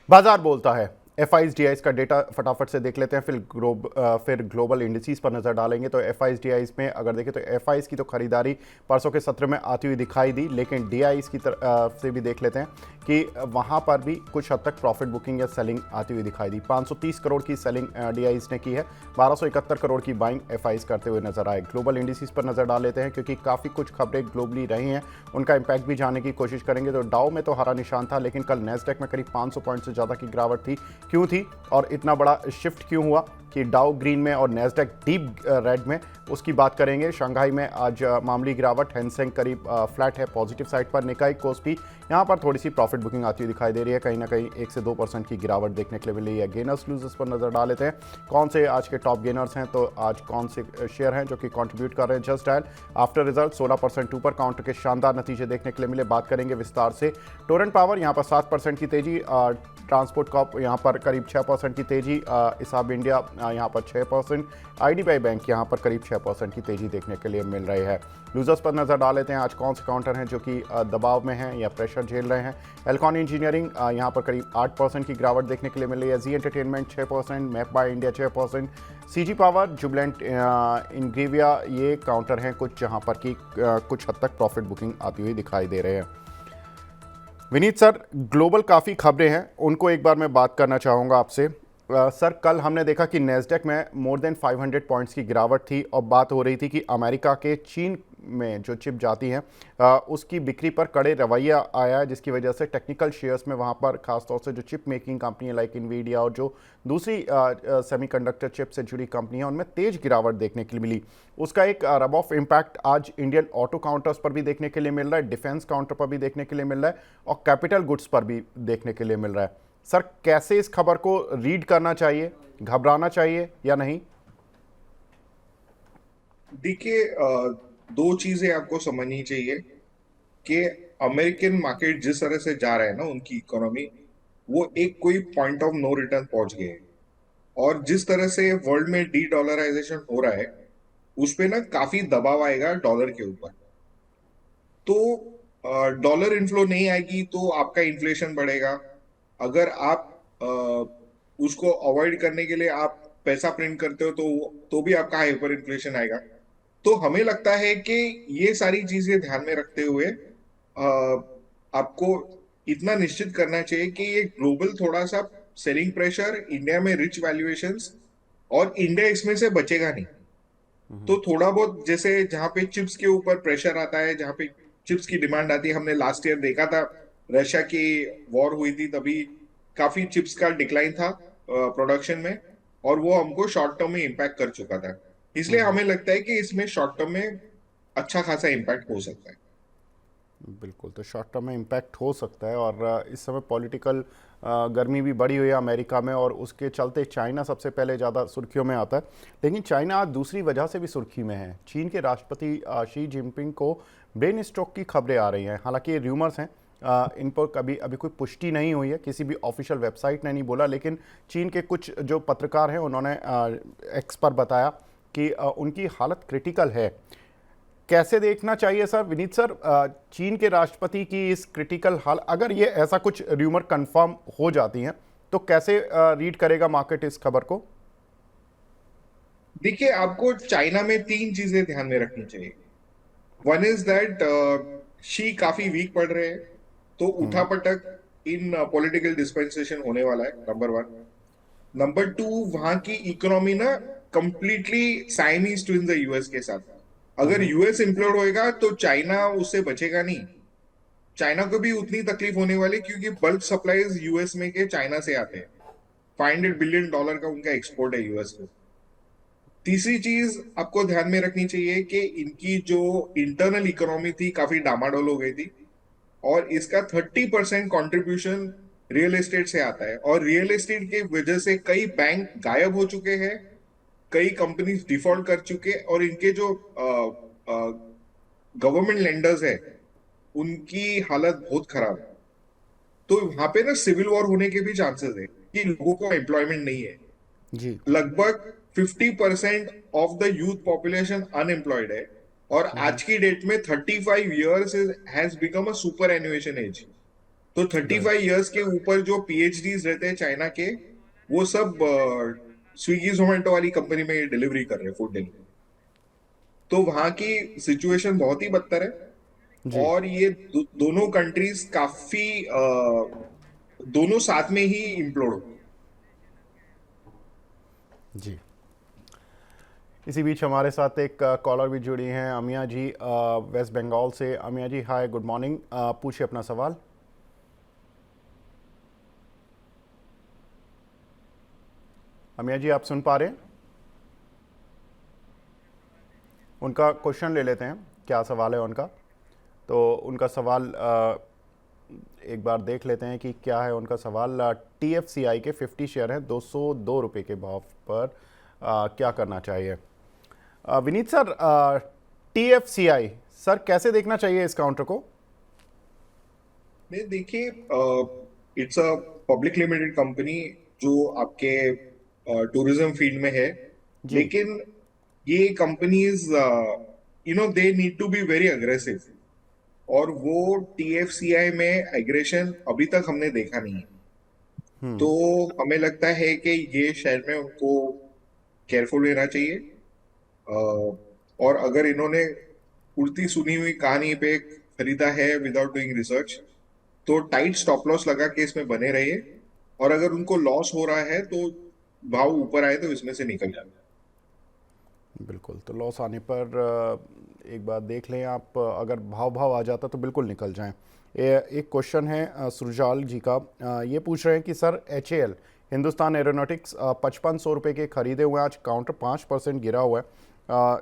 बाजार बोलता है। एफआईज डीआईज का डेटा फटाफट से देख लेते हैं, फिर ग्लोबल इंडिसेस पर नज़र डालेंगे। तो एफआईज डीआईज में अगर देखें तो एफआईज की तो खरीदारी परसों के सत्र में आती हुई दिखाई दी, लेकिन डीआईज की से भी देख लेते हैं कि वहाँ पर भी कुछ हद तक प्रॉफिट बुकिंग या सेलिंग आती हुई दिखाई दी। 530 करोड़ की सेलिंग डीआईज ने की है, 1271 करोड़ की बाइंग एफआईज करते हुए नजर आए। ग्लोबल इंडिसेस पर नज़र डाल लेते हैं क्योंकि काफ़ी कुछ खबरें ग्लोबली रही हैं, उनका इम्पैक्ट भी जानने की कोशिश करेंगे। तो डाउ में तो हरा निशान था, लेकिन कल नेस्डेक में करीब 500 पॉइंट से ज़्यादा की गिरावट थी। क्यों थी और इतना बड़ा शिफ्ट क्यों हुआ कि डाउ ग्रीन में और नेस्डेक डीप रेड में, उसकी बात करेंगे। शंघाई में आज मामूली गिरावट, हैंसेंग करीब फ्लैट है पॉजिटिव साइड पर। निकाई कोस्पी यहाँ पर थोड़ी सी प्रॉफिट बुकिंग आती हुई दिखाई दे रही है, कहीं ना कहीं 1 से 2% की गिरावट देखने के लिए मिली है। गेनर्स लूजर्स पर नजर डाल लेते हैं, कौन से आज के टॉप गेनर्स हैं। तो आज कौन से शेयर हैं जो कि कंट्रीब्यूट कर रहे हैं। जस्ट डायल आफ्टर रिजल्ट 16% ऊपर, काउंटर के शानदार नतीजे देखने के लिए मिले। बात करेंगे विस्तार से। टोरेंट पावर यहाँ पर 7% की तेजी, ट्रांसपोर्ट कॉप यहाँ पर करीब 6% की तेजी, इसाब इंडिया यहाँ पर 6%, आईडीबीआई बैंक यहाँ पर करीब 6% की तेजी देखने के लिए मिल रही है। लूजर्स पर नजर डाल लेते हैं, आज कौन से काउंटर हैं जो कि दबाव में हैं या प्रेशर झेल रहे हैं। एल्कॉन इंजीनियरिंग यहाँ पर करीब 8% की गिरावट देखने के लिए मिल रही है। Zee entertainment 6%, map my India 6%, CG power, Jubilant Ingrevia ये काउंटर हैं कुछ जहाँ पर कि कुछ हद तक प्रॉफिट बुकिंग आती हुई दिखाई दे रहे हैं। विनीत सर, ग्लोबल काफ़ी खबरें हैं, उनको एक बार मैं बात करना चाहूँगा आपसे। सर, कल हमने देखा कि नेस्डेक में मोर देन 500 पॉइंट्स की गिरावट थी और बात हो रही थी कि अमेरिका के चीन में जो चिप जाती हैं उसकी बिक्री पर कड़े रवैया आया है, जिसकी वजह से टेक्निकल शेयर्स में वहाँ पर खासतौर से जो chip making company like Nvidia और जो दूसरी सेमीकंडक्टर चिप से जुड़ी कंपनियां, उनमें तेज गिरावट देखने के लिए मिली। उसका एक रब ऑफ इम्पैक्ट आज इंडियन ऑटो काउंटर्स पर भी देखने के लिए मिल रहा है, डिफेंस काउंटर पर भी देखने के लिए मिल रहा है और कैपिटल गुड्स पर भी देखने के लिए मिल रहा है। सर, कैसे इस खबर को रीड करना चाहिए, घबराना चाहिए या नहीं? देखिए, दो चीजें आपको समझनी चाहिए कि अमेरिकन मार्केट जिस तरह से जा रहा है ना, उनकी इकोनॉमी, वो एक कोई पॉइंट ऑफ नो रिटर्न पहुंच गए हैं। और जिस तरह से वर्ल्ड में डी डॉलराइजेशन हो रहा है, उस पे ना काफी दबाव आएगा डॉलर के ऊपर। तो डॉलर इनफ्लो नहीं आएगी तो आपका इन्फ्लेशन बढ़ेगा। अगर आप उसको अवॉइड करने के लिए आप पैसा प्रिंट करते हो तो भी आपका हाइपर इन्फ्लेशन आएगा। तो हमें लगता है कि ये सारी चीजें ध्यान में रखते हुए आपको इतना निश्चित करना चाहिए कि ये ग्लोबल थोड़ा सा सेलिंग प्रेशर, इंडिया में रिच वैल्यूएशंस, और इंडिया इसमें से बचेगा नहीं। तो थोड़ा बहुत जैसे जहां पे चिप्स के ऊपर प्रेशर आता है, जहां पे चिप्स की डिमांड आती है, हमने लास्ट ईयर देखा था, रशिया की वॉर हुई थी, तभी काफी चिप्स का डिक्लाइन था प्रोडक्शन में, और वो हमको शॉर्ट टर्म में इम्पैक्ट कर चुका था। इसलिए हमें लगता है कि इसमें शॉर्ट टर्म में अच्छा खासा इम्पैक्ट हो सकता है। बिल्कुल, तो शॉर्ट टर्म में इम्पैक्ट हो सकता है और इस समय पॉलिटिकल गर्मी भी बढ़ी हुई है अमेरिका में और उसके चलते चाइना सबसे पहले ज़्यादा सुर्खियों में आता है। लेकिन चाइना आज दूसरी वजह से भी सुर्खी में है। चीन के राष्ट्रपति शी जिनपिंग को ब्रेन स्ट्रोक की खबरें आ रही हैं। हालांकि ये र्यूमर्स हैं, इन पर कभी अभी कोई पुष्टि नहीं हुई है, किसी भी ऑफिशियल वेबसाइट ने नहीं बोला, लेकिन चीन के कुछ जो पत्रकार हैं उन्होंने एक्स पर बताया कि उनकी हालत क्रिटिकल है। कैसे देखना चाहिए सर, विनीत सर, चीन के राष्ट्रपति की इस क्रिटिकल हाल, अगर ये ऐसा कुछ र्यूमर कंफर्म हो जाती हैं तो कैसे रीड करेगा मार्केट इस खबर को? देखिए, आपको चाइना में तीन चीजें ध्यान में रखनी चाहिए। वन इज दैट शी काफी वीक पड़ रहे हैं, तो उठापटक इन पॉलिटिकल डिस्पेंसेशन होने वाला है, नंबर वन। नंबर टू, वहां की इकोनॉमी ना कंप्लीटली साइनीज टू इन द यूएस के साथ। अगर यूएस इम्प्लोड होएगा तो चाइना उससे बचेगा नहीं। चाइना को भी उतनी तकलीफ होने वाली, क्योंकि बल्क सप्लाईज यूएस में के चाइना से आते हैं। $500 बिलियन का उनका एक्सपोर्ट है यूएस को। तीसरी चीज आपको ध्यान में रखनी चाहिए कि इनकी जो इंटरनल इकोनॉमी थी काफी डामाडोल हो गई थी, और इसका 30% कॉन्ट्रीब्यूशन रियल एस्टेट से आता है, और रियल एस्टेट की वजह से कई बैंक गायब हो चुके हैं, कई कंपनीज डिफॉल्ट कर चुके, और इनके जो गवर्नमेंट लेंडर्स है उनकी हालत बहुत खराब है। तो वहां पे ना सिविल वॉर होने के भी चांसेस है कि लोगों को एम्प्लॉयमेंट नहीं है। जी। लगभग 50% of the youth population unemployed है, और आज की डेट में 35 years has become a superannuation age. तो 35 इयर्स के ऊपर जो पीएचडीज रहते हैं चाइना के, वो सब स्विगी जोमेटो वाली कंपनी में डिलीवरी कर रहे हैं, फूड डिलीवरी। तो वहां की सिचुएशन बहुत ही बदतर है। जी और ये दोनों कंट्रीज काफी दोनों साथ में ही इम्प्लोड हो। जी। इसी बीच हमारे साथ एक कॉलर भी जुड़ी हैं, अमिया जी वेस्ट बंगाल से। अमिया जी हाय, गुड मॉर्निंग, पूछिए अपना सवाल। अमिया जी आप सुन पा रहे हैं? उनका क्वेश्चन ले लेते हैं, क्या सवाल है उनका। तो उनका सवाल एक बार देख लेते हैं कि क्या है उनका सवाल। TFCI के 50 शेयर हैं 202 रुपये के भाव पर, क्या करना चाहिए? विनीत सर, TFCI सर कैसे देखना चाहिए इस काउंटर को? नहीं, देखिए, it's a public limited company जो आपके टूरिज्म फील्ड में है। जी। लेकिन ये companies they need to be very aggressive. और वो टीएफसीआई में एग्रेशन अभी तक हमने देखा नहीं है। तो हमें लगता है कि ये शेयर में उनको केयरफुल रहना चाहिए। और अगर इन्होंने उल्टी सुनी हुई कहानी पे खरीदा है विदाउट डूइंग रिसर्च, तो टाइट स्टॉप लॉस लगा के इसमें बने रहिए। और अगर उनको लॉस हो रहा है तो भाव ऊपर आए तो इसमें से निकल जाए। बिल्कुल, तो लॉस आने पर एक बार देख लें आप, अगर भाव भाव आ जाता तो बिल्कुल निकल जाएं। एक क्वेश्चन है सुरजाल जी का, ये पूछ रहे हैं कि सर HAL हिंदुस्तान एरोनॉटिक्स 5500 रुपये के खरीदे हुए हैं, आज काउंटर 5% गिरा हुआ है।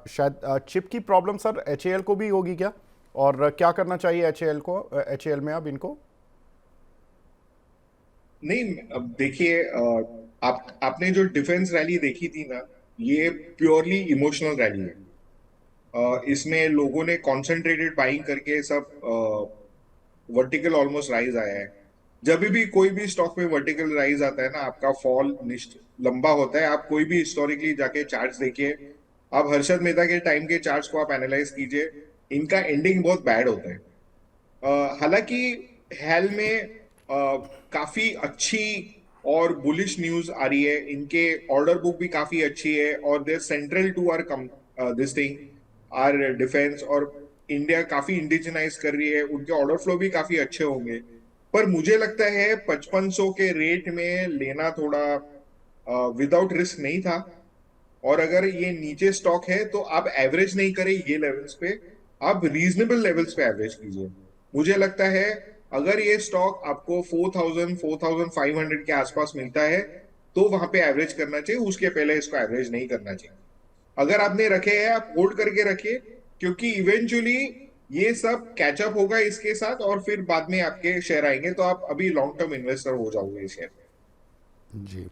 शायद चिप की प्रॉब्लम सर HAL को भी होगी क्या, और क्या करना चाहिए HAL में अब इनको? नहीं, अब देखिए, आपने जो डिफेंस रैली देखी थी ना, ये प्योरली इमोशनल रैली है। इसमें लोगों ने कॉन्सेंट्रेटेड बाइंग करके सब वर्टिकल ऑलमोस्ट राइज आया है। जब भी कोई भी स्टॉक में वर्टिकल राइज आता है ना, आपका फॉल निश्चित लंबा होता है। आप कोई भी हिस्टोरिकली जाके चार्ट्स देखिए, आप हर्षद मेहता के टाइम के चार्ट्स को आप एनालाइज कीजिए, इनका एंडिंग बहुत बैड होता है। हालांकि हाल में काफी अच्छी और बुलिश न्यूज आ रही है। इनके ऑर्डर बुक भी काफी अच्छी है, और they central to are come this thing, are defence. और इंडिया काफी इंडिजिनाइज कर रही है, उनके ऑर्डर फ्लो भी काफी अच्छे होंगे। पर मुझे लगता है 5500 के रेट में लेना थोड़ा विदाउट रिस्क नहीं था। और अगर ये नीचे स्टॉक है तो आप एवरेज नहीं करें ये लेवल्स पे, आप रीजनेबल लेवल्स पे एवरेज कीजिए। मुझे लगता है अगर ये स्टॉक आपको 4500 के आसपास मिलता है तो वहां पे एवरेज करना चाहिए, उसके पहले इसको एवरेज नहीं करना चाहिए। अगर आपने रखे हैं, आप होल्ड करके रखिए, क्योंकि इवेंचुअली ये सब कैचअप होगा इसके साथ, और फिर बाद में आपके शेयर आएंगे तो आप अभी लॉन्ग टर्म इन्वेस्टर हो जाओगे इस शेयर। जी।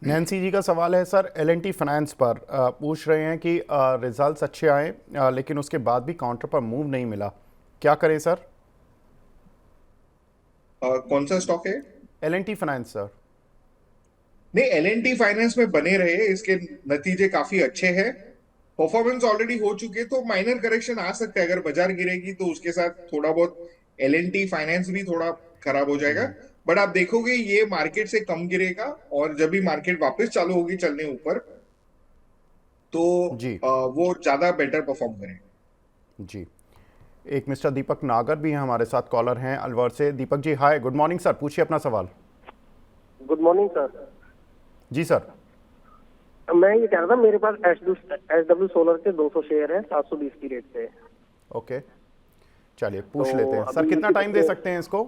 नैन्सी जी का सवाल है सर L&T फाइनेंस पर, पूछ रहे हैं कि रिजल्ट्स अच्छे आए लेकिन उसके बाद भी काउंटर पर मूव नहीं मिला, क्या करें सर? कौन सा स्टॉक है? L&T finance sir. नहीं, एलएनटी फाइनेंस में बने रहे, इसके नतीजे काफी अच्छे हैं। परफॉर्मेंस ऑलरेडी हो चुके, तो माइनर करेक्शन आ सकता है। अगर बाजार गिरेगी तो उसके साथ थोड़ा बहुत एलएनटी फाइनेंस भी थोड़ा खराब हो जाएगा। बट आप देखोगे ये मार्केट से कम गिरेगा, और जब भी मार्केट वापस चालू होगी चलने ऊपर, तो जी वो ज्यादा बेटर परफॉर्म करेंगे। जी। एक मिस्टर दीपक नागर भी हैं हमारे साथ, कॉलर हैं अलवर से। Deepak ji hi, good morning sir, पूछिए अपना सवाल। Good morning sir. जी सर। मैं ये कह रहा था, मेरे पास SW सोलर के 200 शेयर है 720 की रेट पे। ओके, चलिए पूछ तो लेते हैं सर, अभी कितना टाइम दे सकते हैं इसको?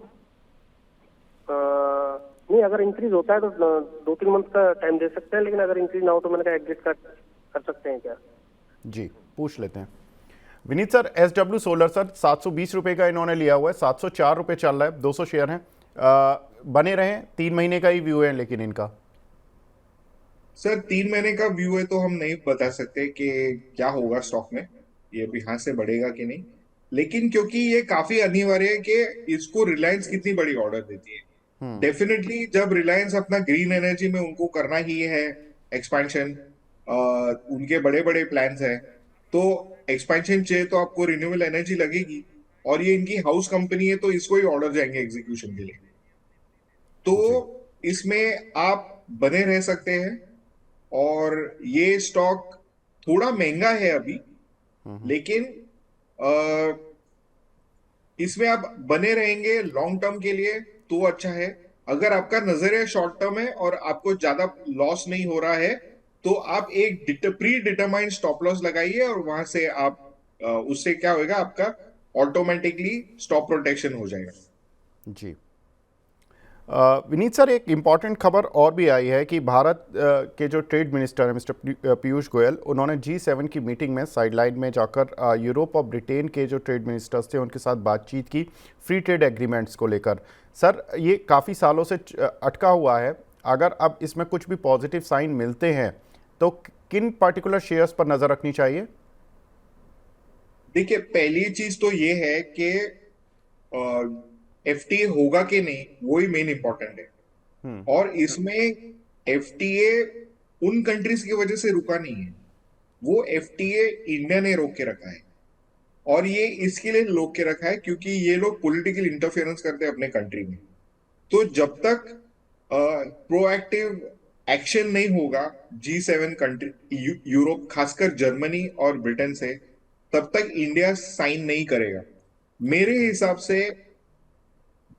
नहीं, अगर इंक्रीज होता है तो 2-3 मंथ का टाइम दे सकते हैं, लेकिन अगर इंक्रीज ना हो तो मैंने कहा एग्जिट कर सकते हैं क्या? जी पूछ लेते हैं। Vineet sir, SW solar sir 720 रुपये का इन्होंने लिया हुआ है, 704 रुपये चल रहा है, 200 शेयर हैं, बने रहें, 3 महीने का ही व्यू है लेकिन इनका। सर 3 महीने का व्यू है तो हम नहीं बता सकते कि क्या होगा स्टॉक में, ये भी यहां से बढ़ेगा कि नहीं। लेकिन क्योंकि ये काफी अनिवार्य है कि इसको रिलायंस कितनी बड़ी ऑर्डर देती है। डेफिनेटली जब रिलायंस अपना ग्रीन एनर्जी में उनको करना ही है एक्सपेंशन, उनके बड़े बड़े प्लान्स हैं, तो एक्सपेंशन चाहिए तो आपको रिन्यूएबल एनर्जी लगेगी। और ये इनकी हाउस कंपनी है, तो इसको ही ऑर्डर जाएंगे एग्जीक्यूशन के लिए। तो जी। इसमें आप बने रह सकते हैं। और ये स्टॉक थोड़ा महंगा है अभी, लेकिन इसमें आप बने रहेंगे लॉन्ग टर्म के लिए तो अच्छा है। अगर आपका नजरिया शॉर्ट टर्म है और आपको ज्यादा लॉस नहीं हो रहा है, तो आप एक प्री डिटरमाइंड स्टॉप लॉस लगाइए, और वहां से आप उससे क्या होगा, आपका ऑटोमेटिकली स्टॉप प्रोटेक्शन हो जाएगा। जी। विनीत सर, एक इम्पॉर्टेंट खबर और भी आई है कि भारत के जो ट्रेड मिनिस्टर हैं मिस्टर पीयूष गोयल, उन्होंने G7 की मीटिंग में साइडलाइन में जाकर यूरोप और ब्रिटेन के जो ट्रेड मिनिस्टर्स थे उनके साथ बातचीत की फ्री ट्रेड एग्रीमेंट्स को लेकर। सर, ये काफ़ी सालों से अटका हुआ है। अगर अब इसमें कुछ भी पॉजिटिव साइन मिलते हैं तो किन पर्टिकुलर शेयर्स पर नज़र रखनी चाहिए? देखिए, पहली चीज तो ये है कि एफटीए होगा कि नहीं, वही मेन इंपॉर्टेंट है। और इसमें एफटीए उन कंट्रीज की वजह से रुका नहीं है, वो एफटीए इंडिया ने रोक के रखा है। और ये इसके लिए रोक के रखा है क्योंकि ये लोग पॉलिटिकल इंटरफेरेंस करते हैं अपने कंट्री में। तो जब तक प्रोएक्टिव एक्शन नहीं होगा G7 कंट्री, यूरोप खासकर जर्मनी और ब्रिटेन से, तब तक इंडिया साइन नहीं करेगा। मेरे हिसाब से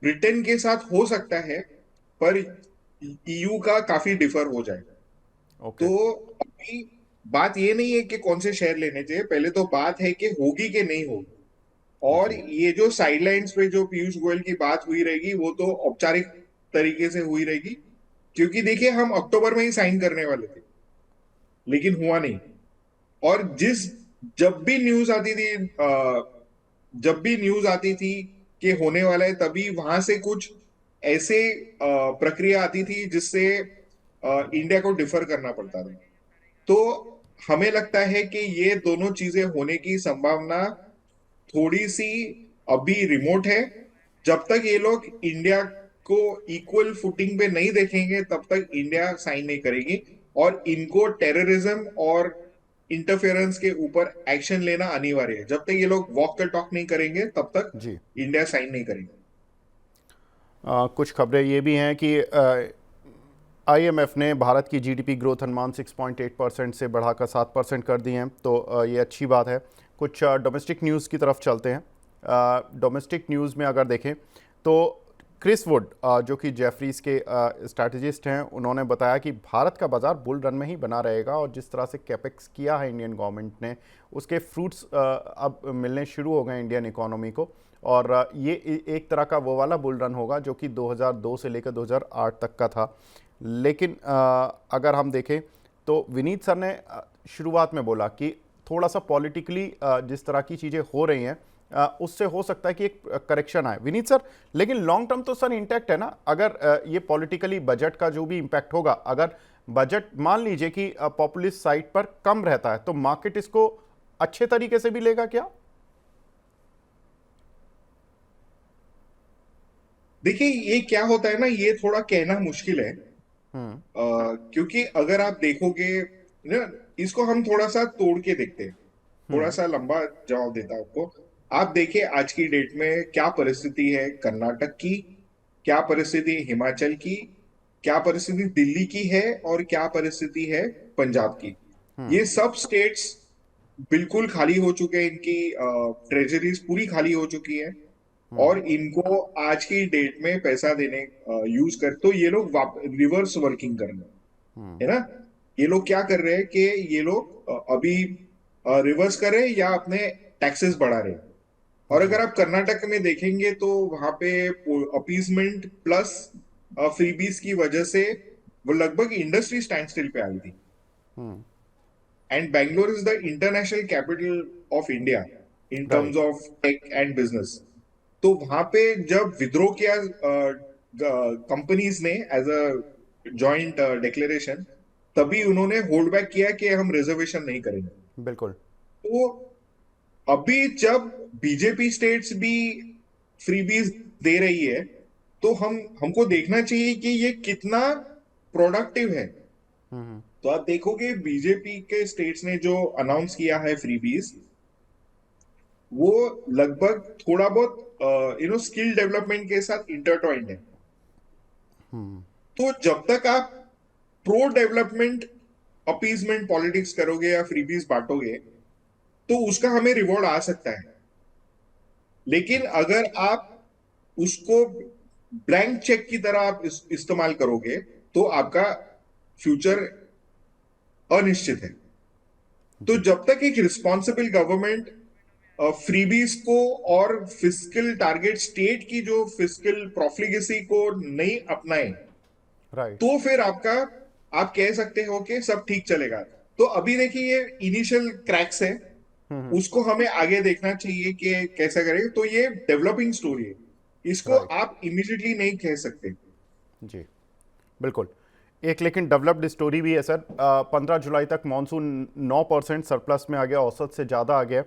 ब्रिटेन के साथ हो सकता है, पर ईयू का काफी डिफर हो जाएगा। ओके। तो अभी बात ये नहीं है कि कौन से शेयर लेने चाहिए, पहले तो बात है कि होगी कि नहीं होगी। और जी। ये जो साइडलाइंस पे जो पीयूष गोयल की बात हुई रहेगी, वो तो औपचारिक तरीके से हुई रहेगी, क्योंकि देखिए हम अक्टूबर में ही साइन करने वाले थे, लेकिन हुआ नहीं। और जब भी न्यूज आती थी, जब भी न्यूज आती थी कि होने वाला है, तभी वहां से कुछ ऐसे प्रक्रिया आती थी जिससे इंडिया को डिफर करना पड़ता था। तो हमें लगता है कि ये दोनों चीजें होने की संभावना थोड़ी सी अभी रिमोट है। जब तक ये लोग इंडिया को इक्वल फुटिंग पे नहीं देखेंगे, तब तक इंडिया साइन नहीं करेगी। और इनको टेररिज्म और इंटरफेरेंस के ऊपर एक्शन लेना अनिवार्य है। जब तक ये लोग वॉक द टॉक नहीं करेंगे, तब तक जी। इंडिया साइन नहीं करेगी। कुछ खबरें ये भी हैं कि आईएमएफ ने भारत की जीडीपी ग्रोथ अनुमान 6.8% से बढ़ाकर 7% कर दी हैं, तो ये अच्छी बात है। कुछ डोमेस्टिक न्यूज़ की तरफ चलते हैं। डोमेस्टिक न्यूज़ में अगर देखें तो क्रिस वुड, जो कि जेफरीज के स्ट्रैटेजिस्ट हैं, उन्होंने बताया कि भारत का बाज़ार बुल रन में ही बना रहेगा और जिस तरह से कैपेक्स किया है इंडियन गवर्नमेंट ने, उसके फ्रूट्स अब मिलने शुरू हो गए इंडियन इकोनॉमी को। और ये एक तरह का वो वाला बुल रन होगा जो कि 2002 से लेकर 2008 तक का था। लेकिन अगर हम देखें तो विनीत सर ने शुरुआत में बोला कि थोड़ा सा पॉलिटिकली जिस तरह की चीज़ें हो रही हैं उससे हो सकता है कि एक करेक्शन आए। विनीत सर, लेकिन लॉन्ग टर्म तो सर इंटैक्ट है ना? अगर ये पॉलिटिकली बजट का जो भी इम्पैक्ट होगा, अगर बजट मान लीजिए कि पॉपुलिस्ट साइड पर कम रहता है, तो मार्केट इसको अच्छे तरीके से भी लेगा क्या? देखिए, ये क्या होता है ना, ये थोड़ा कहना मुश्किल है। क्योंकि अगर आप देखोगे ना, इसको हम थोड़ा सा तोड़ के देखते हैं। थोड़ा सा लंबा जवाब देता हूं आपको। आप देखिए आज की डेट में क्या परिस्थिति है कर्नाटक की, क्या परिस्थिति हिमाचल की, क्या परिस्थिति दिल्ली की है, और क्या परिस्थिति है पंजाब की। ये सब स्टेट्स बिल्कुल खाली हो चुके हैं, इनकी ट्रेजरीज पूरी खाली हो चुकी है। और इनको आज की डेट में पैसा देने यूज कर, तो ये लोग रिवर्स वर्किंग कर रहे हैं, है ना। ये लोग क्या कर रहे हैं कि ये लोग अभी रिवर्स कर रहे हैं या अपने टैक्सेस बढ़ा रहे हैं। और जी। अगर आप कर्नाटक में देखेंगे तो वहां पे अपीसमेंट प्लस फ्रीबीज की वजह से वो लगभग इंडस्ट्री स्टैंड स्टिल पे आई थी। And Bangalore is the international capital of India in terms right. Of tech and business. तो वहां पे जब विद्रोह किया कंपनीज ने एज अ जॉइंट डिक्लेरेशन, तभी उन्होंने होल्ड बैक किया कि हम रिजर्वेशन नहीं करेंगे। बिल्कुल। तो अभी जब बीजेपी स्टेट्स भी फ्रीबीज दे रही है, तो हमको देखना चाहिए कि ये कितना प्रोडक्टिव है। तो आप देखोगे बीजेपी के स्टेट्स ने जो अनाउंस किया है फ्रीबीज, वो लगभग थोड़ा बहुत स्किल डेवलपमेंट के साथ इंटरट्वाइंड है। तो जब तक आप प्रो डेवलपमेंट अपीजमेंट पॉलिटिक्स करोगे या फ्रीबीज बांटोगे तो उसका हमें रिवॉर्ड आ सकता है। लेकिन अगर आप उसको ब्लैंक चेक की तरह आप इस्तेमाल करोगे तो आपका फ्यूचर अनिश्चित है। तो जी जब तक एक रिस्पॉन्सिबल गवर्नमेंट फ्रीबीज को और फिस्कल टारगेट स्टेट की जो फिस्कल प्रोफ्लिगेसी को नहीं अपनाए राइट। तो फिर आपका आप कह सकते हो कि सब ठीक चलेगा। तो अभी देखिए ये इनिशियल क्रैक्स है, उसको हमें आगे देखना चाहिए कि कैसा करेंगे। तो ये डेवलपिंग स्टोरी है, इसको राइट। आप इमीडिएटली नहीं कह सकते। जी बिल्कुल। एक लेकिन डेवलप्ड स्टोरी भी है सर। 15 जुलाई तक मानसून 9% सरप्लस में आ गया, औसत से ज़्यादा आ गया।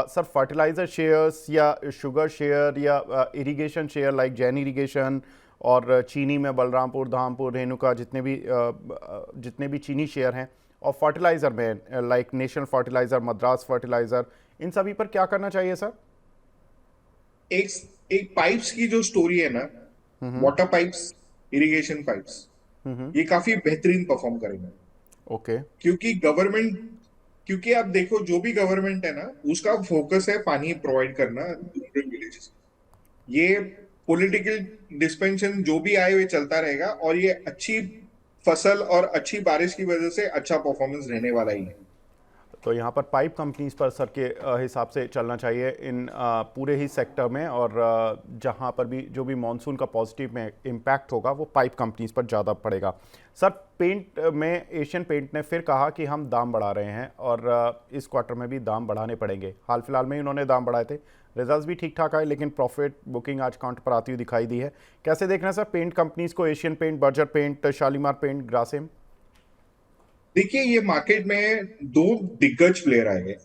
सर फर्टिलाइज़र शेयर्स या शुगर शेयर या irrigation share like Jain irrigation और चीनी में बलरामपुर, धामपुर, रेणुका, जितने भी चीनी शेयर हैं, और फर्टिलाइज़र में like national fertilizer, Madras fertilizer, इन सभी पर क्या करना चाहिए सर? एक एक पाइप्स की जो स्टोरी है ना, वाटर पाइप्स, इरिगेशन पाइप्स, ये काफी बेहतरीन परफॉर्म करेंगे। ओके। क्योंकि गवर्नमेंट, क्योंकि आप देखो जो भी गवर्नमेंट है ना उसका फोकस है पानी प्रोवाइड करना रूरल विलेजेस। ये पॉलिटिकल डिस्पेंशन जो भी आए हुए चलता रहेगा और ये अच्छी फसल और अच्छी बारिश की वजह से अच्छा परफॉर्मेंस रहने वाला ही है। तो यहाँ पर पाइप कंपनीज पर सर के हिसाब से चलना चाहिए इन पूरे ही सेक्टर में, और जहाँ पर भी जो भी मॉनसून का पॉजिटिव में इम्पैक्ट होगा वो पाइप कंपनीज पर ज़्यादा पड़ेगा। सर पेंट में एशियन पेंट ने फिर कहा कि हम दाम बढ़ा रहे हैं, और इस क्वार्टर में भी दाम बढ़ाने पड़ेंगे। हाल फिलहाल में ही उन्होंने दाम बढ़ाए थे, रिजल्ट्स भी ठीक ठाक आए, लेकिन प्रॉफिट बुकिंग आज काउंट पर आती हुई दिखाई दी है। कैसे देख रहे हैं सर पेंट कंपनीज को, Asian paint, Berger paint, Shalimar paint, Grasim? देखिए ये मार्केट में दो दिग्गज प्लेयर आए हैं,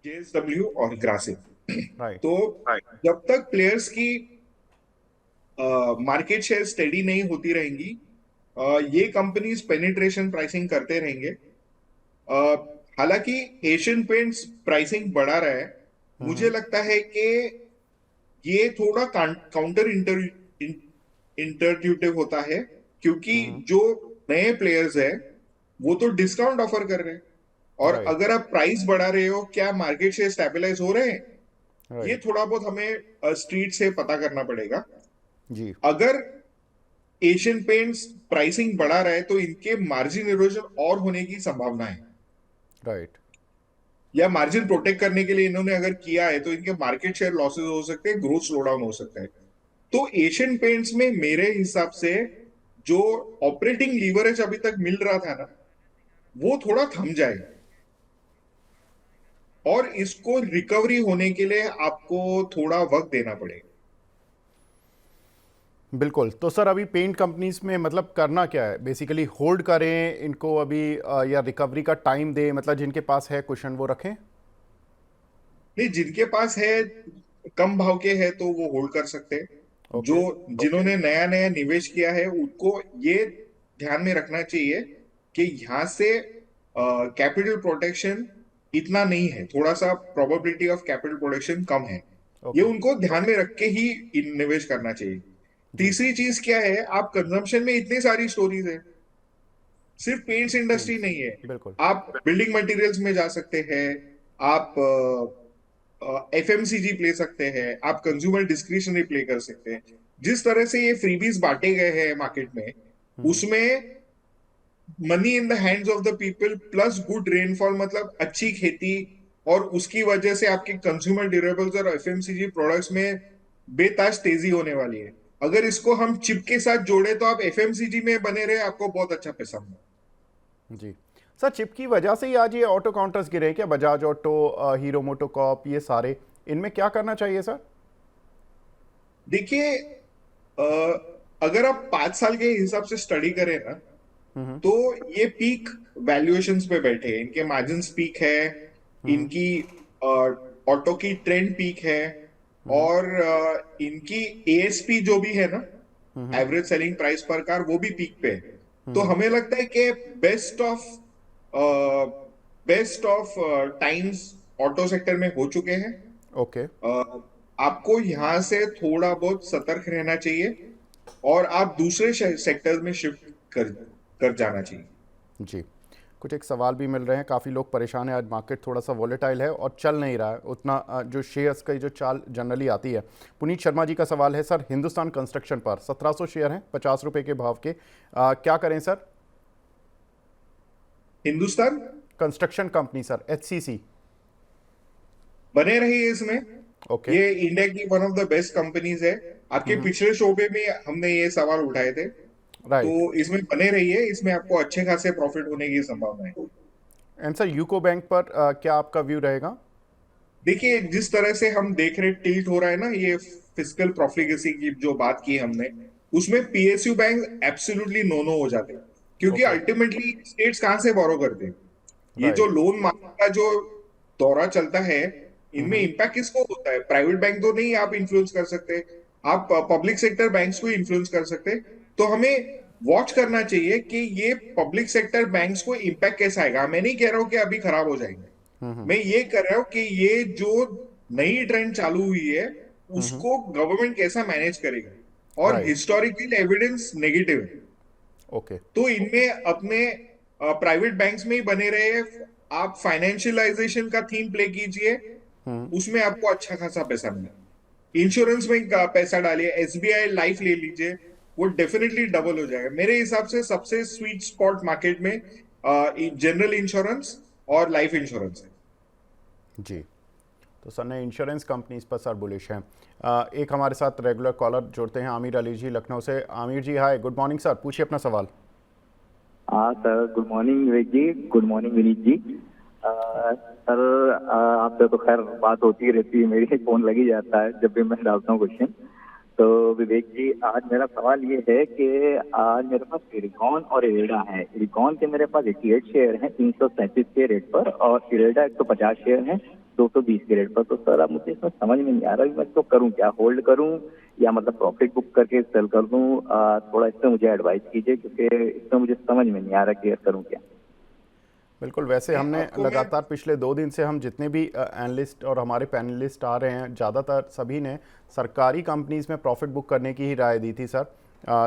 जेएसडब्ल्यू और ग्रासिम। राइट। तो जब तक प्लेयर्स की मार्केट शेयर स्टेडी नहीं होती रहेंगी, ये कंपनीज पेनिट्रेशन प्राइसिंग करते रहेंगे। हालांकि एशियन पेंट्स प्राइसिंग बढ़ा रहा है, मुझे लगता है कि ये थोड़ा काउंटर इंटरट्यूटिव होता है, क्योंकि जो नए प्लेयर्स है वो तो डिस्काउंट ऑफर कर रहे हैं, और राइट। अगर आप प्राइस बढ़ा रहे हो क्या मार्केट शेयर स्टेबलाइज हो रहे हैं, ये राइट। थोड़ा बहुत हमें स्ट्रीट से पता करना पड़ेगा। जी। अगर एशियन पेंट्स प्राइसिंग बढ़ा रहा है तो इनके मार्जिन इरोजन और होने की संभावना है, राइट। या मार्जिन प्रोटेक्ट करने के लिए इन्होंने अगर किया है तो इनके मार्केट शेयर लॉसेस हो सकते हैं, ग्रोथ स्लो डाउन हो सकता है। तो एशियन पेंट्स में मेरे हिसाब से जो ऑपरेटिंग लीवरेज अभी तक मिल रहा था ना वो थोड़ा थम जाएगा, और इसको रिकवरी होने के लिए आपको थोड़ा वक्त देना पड़ेगा। बिल्कुल। तो सर अभी पेंट कंपनीज में मतलब करना क्या है, बेसिकली होल्ड करें इनको अभी, या रिकवरी का टाइम दें, मतलब जिनके पास है कुशन वो रखें? नहीं, जिनके पास है कम भाव के है तो वो होल्ड कर सकते हैं। जो ओके। जिन्होंने नया नया निवेश किया है उनको ये ध्यान में रखना चाहिए कि यहाँ से कैपिटल प्रोटेक्शन इतना नहीं है, थोड़ा सा प्रोबेबिलिटी ऑफ कैपिटल प्रोटेक्शन कम है। ये ओके। उनको ध्यान में रख के ही निवेश करना चाहिए। जी तीसरी चीज क्या है, आप कंजम्पशन में इतनी सारी स्टोरीज है, सिर्फ पेंट्स इंडस्ट्री पेंट्स। नहीं है। बिल्कुल। आप बिल्डिंग मटेरियल्स में जा सकते हैं, आप एफएमसीजी प्ले सकते हैं, आप कंज्यूमर डिस्क्रिशनरी प्ले कर सकते हैं। जिस तरह से ये फ्रीबीज बांटे गए हैं मार्केट में, उसमें money in the hands of the people plus good rainfall, मतलब अच्छी खेती, और उसकी वजह से आपके कंज्यूमर ड्यूरेबल्स और एफएमसीजी प्रोडक्ट्स में बेताज तेजी होने वाली है। अगर इसको हम चिप के साथ जोड़े तो आप एफएमसीजी में बने रहे, आपको बहुत अच्छा पैसा मिले। जी सर, चिप की वजह से ही आज ये ऑटो काउंटर्स गिरे हैं क्या? बजाज ऑटो, हीरो मोटोकॉप, ये सारे, इनमें क्या करना चाहिए सर? देखिए अगर आप 5 साल के हिसाब से स्टडी करें ना तो ये पीक वैल्यूएशंस पे बैठे हैं, इनके मार्जिन पीक है, इनकी ऑटो की ट्रेंड पीक है, और इनकी एएसपी जो भी है ना, एवरेज सेलिंग प्राइस पर कार, वो भी पीक पे है। तो हमें लगता है कि best of times auto sector में हो चुके हैं। ओके आपको यहाँ से थोड़ा बहुत सतर्क रहना चाहिए और आप दूसरे सेक्टर में शिफ्ट कर जाना चाहिए। जी, कुछ एक सवाल भी मिल रहे हैं, काफ़ी लोग परेशान हैं, आज मार्केट थोड़ा सा वॉलेटाइल है और चल नहीं रहा है उतना जो शेयर्स की जो चाल जनरली आती है। पुनीत शर्मा जी का सवाल है सर, हिंदुस्तान कंस्ट्रक्शन पर 1700 शेयर हैं 50 रुपए के भाव के, क्या करें sir? Hindustan construction company sir, HCC। बने रहिए इसमें। ओके ये इंडिया की one of the best companies है। आपके पिछले शो पे भी हमने ये सवाल उठाए थे, राइट। तो इसमें बने रहिए, इसमें आपको अच्छे खासे प्रॉफिट होने की संभावना है। एंड सर यूको बैंक पर क्या आपका व्यू रहेगा? देखिए, जिस तरह से हम देख रहे टिल्ट हो रहा है ना, ये फिस्कल प्रोफिगेसी की जो बात की हमने, उसमें PSU bank absolutely no no हो जाते हैं, क्योंकि Okay. अल्टीमेटली स्टेट्स कहां से बोरो करते हैं? ये जो राइट लोन मार्केट का जो दौरा चलता है, इनमें इम्पैक्ट किसको होता है? प्राइवेट बैंक तो नहीं आप इन्फ्लुएंस कर सकते, आप पब्लिक सेक्टर बैंक्स को इन्फ्लुएंस कर सकते। तो हमें वॉच करना चाहिए कि ये पब्लिक सेक्टर बैंक्स को इम्पैक्ट कैसा आएगा। मैं नहीं कह रहा हूं कि अभी खराब हो जाएंगे, मैं ये कर रहा हूं कि ये जो नई ट्रेंड चालू हुई है उसको गवर्नमेंट कैसा मैनेज करेगा, और राइट हिस्टोरिकल एविडेंस नेगेटिव है। ओके तो इनमें अपने प्राइवेट बैंक्स में ही बने रहे, आप फाइनेंशियलाइजेशन का थीम प्ले कीजिए, उसमें आपको अच्छा खासा पैसा मिलेगा। इंश्योरेंस में पैसा डालिए, एसबीआई लाइफ ले लीजिए, वो डेफिनेटली डबल हो जाएगा। मेरे हिसाब से सबसे स्वीट स्पॉट मार्केट में जनरल इंश्योरेंस और लाइफ इंश्योरेंस है। जी, तो सर ने इंश्योरेंस कंपनीज पर सर बुलिश हैं। एक हमारे साथ रेगुलर कॉलर जुड़ते हैं, आमिर अली जी लखनऊ से। आमिर जी हाय, गुड मॉर्निंग सर, पूछिए अपना सवाल। हाँ सर, गुड मॉर्निंग विवेक जी, गुड मॉर्निंग विनीत जी। सर आपसे तो खैर बात होती रहती है, मेरी फोन लग ही जाता है जब भी मैं डालता हूँ क्वेश्चन। तो विवेक जी, आज मेरा सवाल ये है कि आज मेरे पास इरकॉन और इरेडा है। इरकॉन के मेरे पास 88 शेयर हैं 337 के रेट पर, और इरेडा 150 शेयर हैं 220 के रेट पर। तो सर अब मुझे इसमें समझ में नहीं आ रहा कि मैं इसको करूं क्या, होल्ड करूं या मतलब प्रॉफिट बुक करके सेल कर दूं? थोड़ा इसमें मुझे एडवाइस कीजिए, क्योंकि इसमें मुझे समझ में नहीं आ रहा कि करूं क्या। बिल्कुल, वैसे हमने आपको लगातार पिछले 2 दिन से हम जितने भी एनालिस्ट और हमारे पैनलिस्ट आ रहे हैं, ज़्यादातर सभी ने सरकारी कंपनीज में प्रॉफिट बुक करने की ही राय दी थी सर।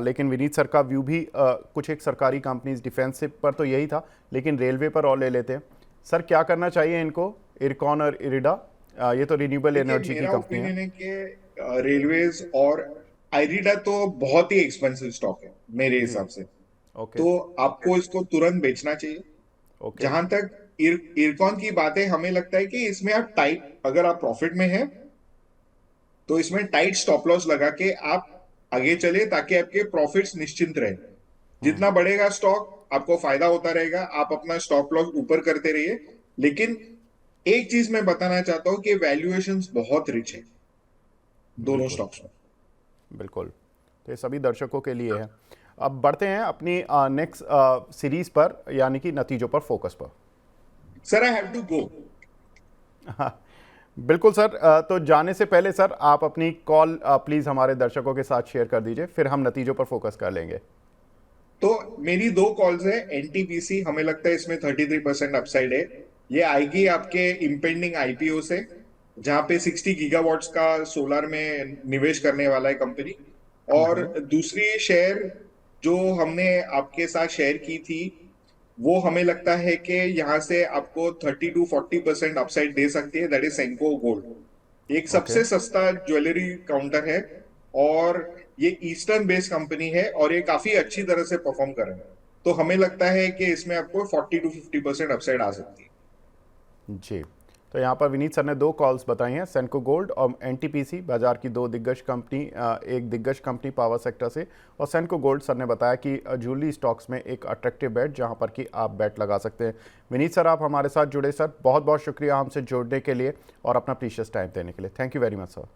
लेकिन विनीत सर का व्यू भी कुछ एक सरकारी कंपनीज डिफेंसिव पर तो यही था, लेकिन रेलवे पर और ले लेते हैं सर। क्या करना चाहिए इनको, इरकॉन और इरिडा? ये तो रिन्यूएबल एनर्जी की मेरा कंपनी ओपिनियन है। है कि रेलवेज और आइरिडा तो बहुत ही एक्सपेंसिव स्टॉक है मेरे हिसाब से। ओके तो आपको इसको तुरंत बेचना चाहिए। ओके जहां तक इरकॉन की बात है, हमें लगता है कि इसमें आप टाइट, अगर आप प्रॉफिट में हैं तो इसमें टाइट स्टॉप लॉस लगा के आप आगे चले, ताकि आपके प्रॉफिट्स निश्चिंत रहे। जितना बढ़ेगा स्टॉक आपको फायदा होता रहेगा, आप अपना स्टॉप लॉस ऊपर करते रहिए। लेकिन एक चीज मैं बताना चाहता हूं कि वैल्यूएशंस बहुत रिच है दोनों स्टॉक्स में। बिल्कुल, तो ये सभी दर्शकों के लिए है। अब बढ़ते हैं अपनी नेक्स्ट सीरीज पर, यानी कि नतीजों पर फोकस पर। Sir I have to go. बिल्कुल सर, तो जाने से पहले सर आप अपनी कॉल प्लीज़ हमारे दर्शकों के साथ शेयर कर दीजिए, फिर हम नतीजों पर फोकस कर लेंगे। तो मेरी 2 कॉल्स है। एनटीपीसी, हमें लगता है इसमें 33% अपसाइड है। ये आएगी आपके इम्पेंडिंग आईपीओ से, जहां पे 60 गीगावाट्स का सोलर में निवेश करने वाला है कंपनी। और दूसरी शेयर जो हमने आपके साथ शेयर की थी, वो हमें लगता है कि यहाँ से आपको 30 to 40% अपसाइड दे सकती है, दैट इज सेंको गोल्ड। एक सबसे सस्ता ज्वेलरी काउंटर है, और ये ईस्टर्न बेस्ड कंपनी है, और ये काफी अच्छी तरह से परफॉर्म कर रहा है। तो हमें लगता है कि इसमें आपको 40 to 50% अपसाइड आ सकती है। जी, तो यहाँ पर विनीत सर ने 2 कॉल्स बताई हैं, सेंको गोल्ड और एनटीपीसी, बाजार की 2 दिग्गज कंपनी, एक दिग्गज कंपनी पावर सेक्टर से, और सेंको गोल्ड सर ने बताया कि ज्वेलरी स्टॉक्स में एक अट्रैक्टिव बेट जहाँ पर कि आप बेट लगा सकते हैं। विनीत सर, आप हमारे साथ जुड़े सर, बहुत बहुत शुक्रिया हमसे जुड़ने के लिए और अपना प्रीशियस टाइम देने के लिए। Thank you very much sir.